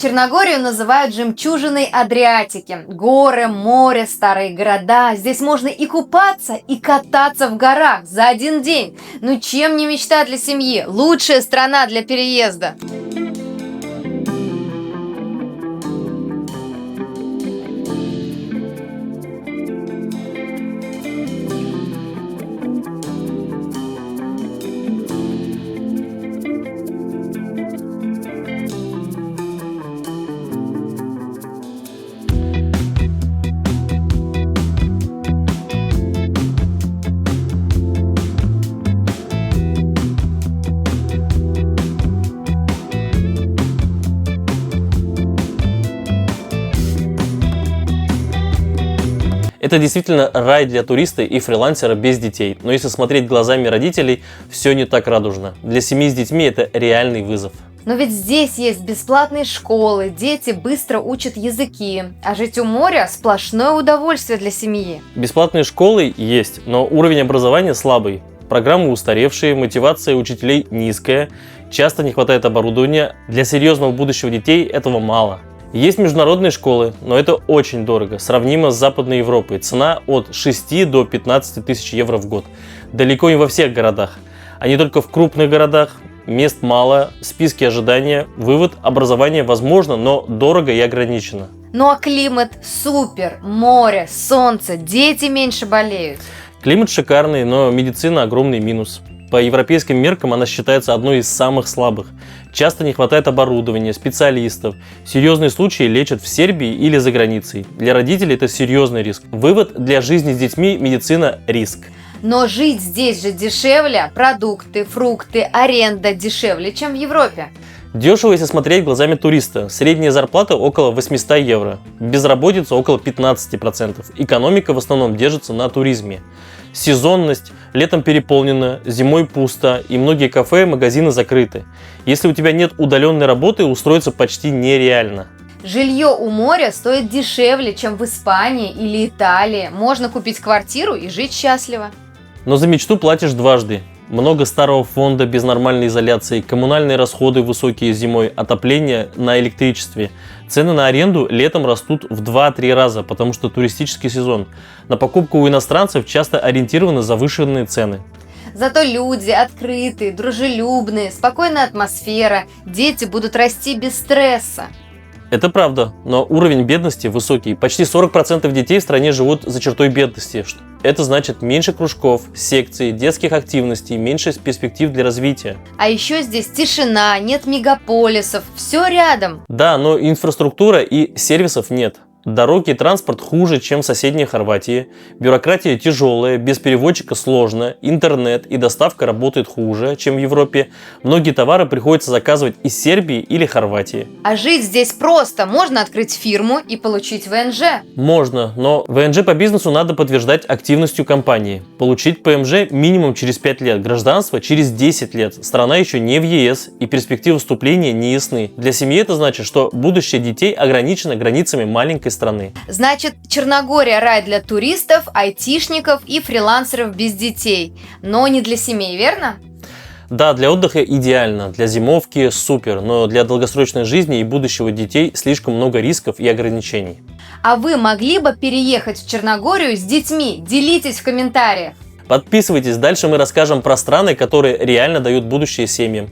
Черногорию называют жемчужиной Адриатики. Горы, море, старые города. Здесь можно и купаться, и кататься в горах за один день. Ну чем не мечта для семьи? Лучшая страна для переезда. Это действительно рай для туриста и фрилансера без детей. Но если смотреть глазами родителей, все не так радужно. Для семьи с детьми это реальный вызов. Но ведь здесь есть бесплатные школы, дети быстро учат языки, а жить у моря – сплошное удовольствие для семьи. Бесплатные школы есть, но уровень образования слабый. Программы устаревшие, мотивация учителей низкая, часто не хватает оборудования. Для серьезного будущего детей этого мало. Есть международные школы, но это очень дорого, сравнимо с Западной Европой. Цена от 6 до 15 тысяч евро в год. Далеко не во всех городах, а не только в крупных городах. Мест мало, списки ожидания. Вывод: образование возможно, но дорого и ограничено. Ну а климат супер, море, солнце, дети меньше болеют. Климат шикарный, но медицина огромный минус. По европейским меркам она считается одной из самых слабых. Часто не хватает оборудования, специалистов. Серьезные случаи лечат в Сербии или за границей. Для родителей это серьезный риск. Вывод: для жизни с детьми медицина – риск. Но жить здесь же дешевле, продукты, фрукты, аренда дешевле, чем в Европе. Дешево, если смотреть глазами туриста. Средняя зарплата около 800 евро. Безработица около 15%. Экономика в основном держится на туризме. Сезонность. Летом переполнено, зимой пусто, и многие кафе и магазины закрыты. Если у тебя нет удаленной работы, устроиться почти нереально. Жилье у моря стоит дешевле, чем в Испании или Италии. Можно купить квартиру и жить счастливо. Но за мечту платишь дважды. Много старого фонда без нормальной изоляции, коммунальные расходы высокие зимой, отопление на электричестве. Цены на аренду летом растут в 2-3 раза, потому что туристический сезон. На покупку у иностранцев часто ориентированы завышенные цены. Зато люди открытые, дружелюбные, спокойная атмосфера, дети будут расти без стресса. Это правда, но уровень бедности высокий. Почти 40% детей в стране живут за чертой бедности. Это значит меньше кружков, секций, детских активностей, меньше перспектив для развития. А еще здесь тишина, нет мегаполисов, все рядом. Да, но инфраструктура и сервисов нет. Дороги и транспорт хуже, чем в соседней Хорватии. Бюрократия тяжелая, без переводчика сложно. Интернет и доставка работают хуже, чем в Европе. Многие товары приходится заказывать из Сербии или Хорватии. А жить здесь просто. Можно открыть фирму и получить ВНЖ. Можно, но ВНЖ по бизнесу надо подтверждать активностью компании. Получить ПМЖ минимум через 5 лет, гражданство через 10 лет. Страна еще не в ЕС, и перспективы вступления не ясны. Для семьи это значит, что будущее детей ограничено границами маленькой страны. Значит, Черногория рай для туристов, айтишников и фрилансеров без детей. Но не для семей, верно? Да, для отдыха идеально, для зимовки супер, но для долгосрочной жизни и будущего детей слишком много рисков и ограничений. А вы могли бы переехать в Черногорию с детьми? Делитесь в комментариях. Подписывайтесь, дальше мы расскажем про страны, которые реально дают будущее семьям.